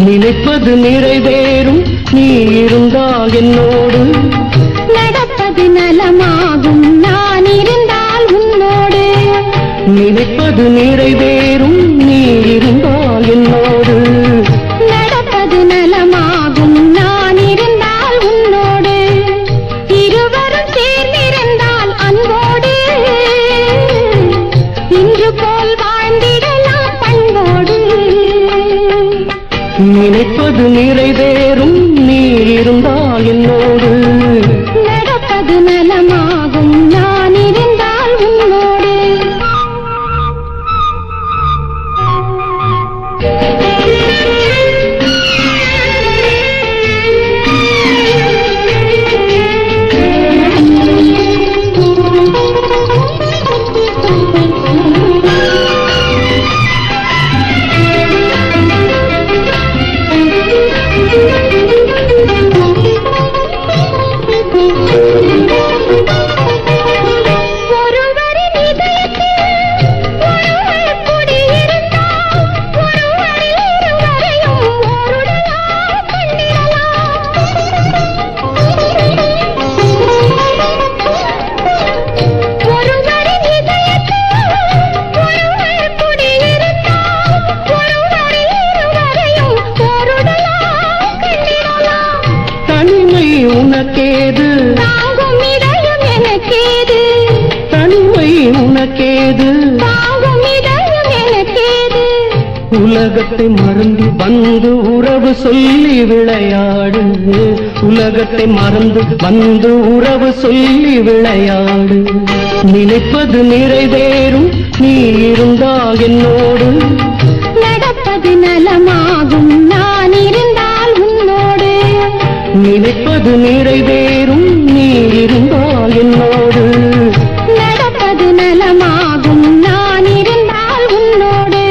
நினைப்பது நிறைவேறும் நீ இருந்தால் என்னோடு, நடப்பது நலமாகும் நான் இருந்தால் உன்னோடு. நினைப்பது நிறைவேறும் நீ இருந்தால் என்னோடு, நடப்பது நலமாகும் நான் இருந்தால் உன்னோடு. இருவரும் சேர்ந்திருந்தால் அன்போடு, இன்று போல் வாழ்ந்திடலாம் பண்போடு. நினைப்பது நிறைவேறும் நீ இருந்தால் என்னோடு, நடப்பது நலமாகும் நான் இருந்தால் உன்னோடு. உனக்கேது தாங்கும் இதயம் எனக்கேது, தனிமை உனக்கேது தாங்கும் இதயம் எனக்கேது. உலகத்தை மறந்து வந்து உறவு சொல்லி விளையாடு, உலகத்தை மறந்து வந்து உறவு சொல்லி விளையாடு. நினைப்பது நிறைவேறும் நீ இருந்தால் என்னோடு, நடப்பது நலமாகும் நான் இருந்தால் உன்னோடு. நினைப்பது நிறைவேறும் நீ இருந்தால் என்னோடு, நடப்பது நலமாகும் நான் இருந்தால் உன்னோடு.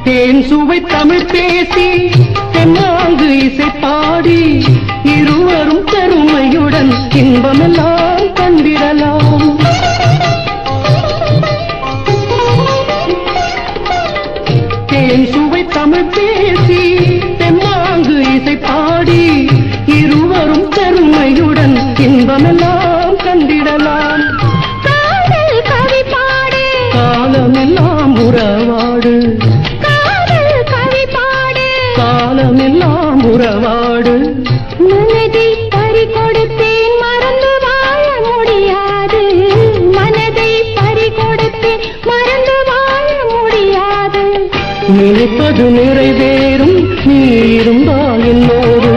தேன் சுவை தமிழ் பேசி தென்னாங்கு இசை பாடி இருவரும் பெருமையுடன் இன்பமெல்லாம் கண்டிடலாம். தேன் சுவை தமிழ் பேசி தென்னாங்கு இசை பாடி இருவரும் பெருமையுடன் இன்பமெல்லாம் கண்டிடலாம். காதல் கவி பாடு, காலமெல்லாம் உறவாடு, காதல் கவி பாடு, காலமெல்லாம் உறவாடு. மனதை பறி கொடுத்தேன் மறந்து வாழ முடியாது, மனதை பறி கொடுத்தேன் மறந்து வாழ முடியாது. நினைப்பது நிறைவேறும் நீ இருந்தால் என்னோடு,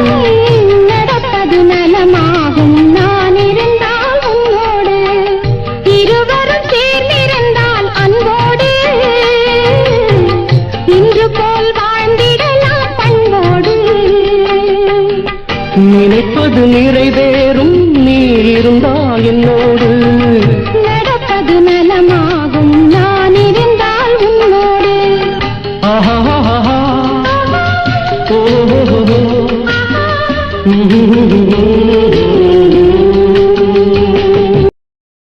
நடப்பது நலமாகும் நான் இருந்தால் உன்னோடு. இருவரும் சேர்ந்திருந்தால் அன்போடு, இன்று போல் வாழ்ந்திடலாம் பண்போடு. நினைப்பது நிறைவேறும் நீ இருந்தால் என்னோடு, நடப்பது நலமாகும் நான் இருந்தால் உன்னோடு. ஆஹா ஓ